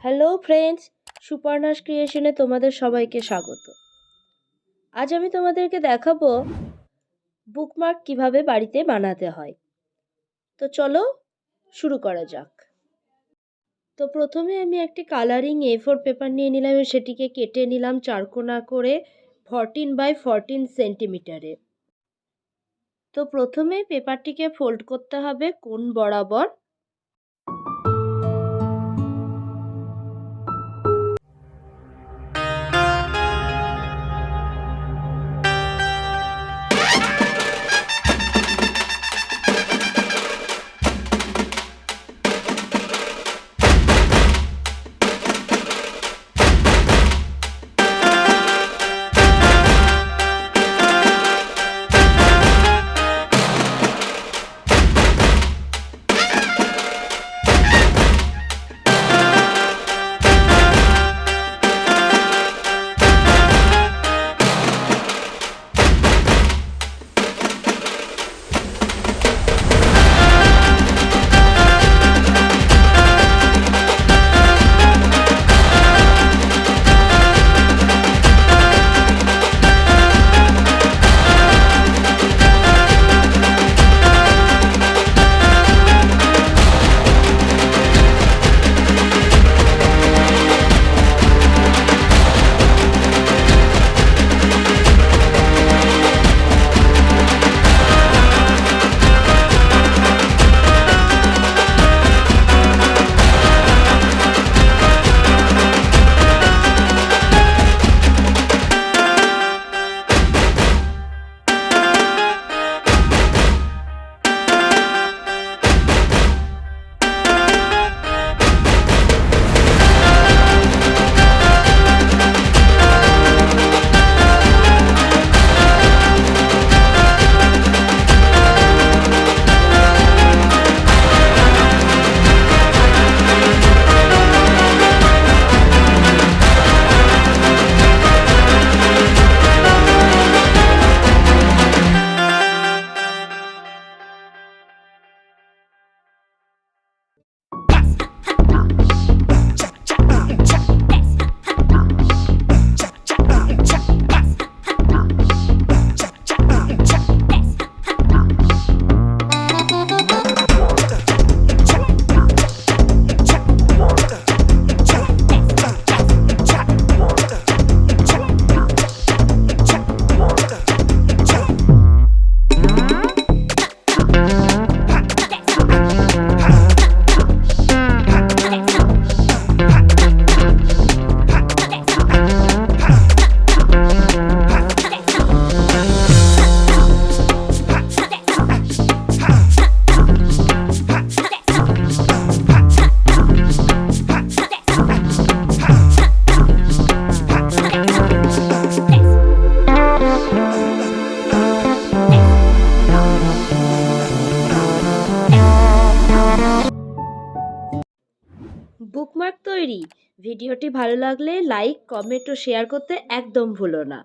Hello friends, Suparna's ক্রিয়েশনে তোমাদের সবাইকে স্বাগত। আজ আমি তোমাদেরকে দেখাবো বুকমার্ক কিভাবে বাড়িতে বানাতে হয়। তো চলো শুরু করা যাক। তো প্রথমে আমি একটি কালারিং A4 পেপার নিয়ে নিলাম এবং সেটিকে কেটে নিলাম চারকোনা করে 14x14 সেন্টিমিটারে। তো প্রথমে পেপারটিকে ফোল্ড করতে হবে কোণ বরাবর। বুকমার্ক তৈরি। ভিডিওটি ভালো লাগলে লাইক, কমেন্ট ও শেয়ার করতে একদম ভুলো না।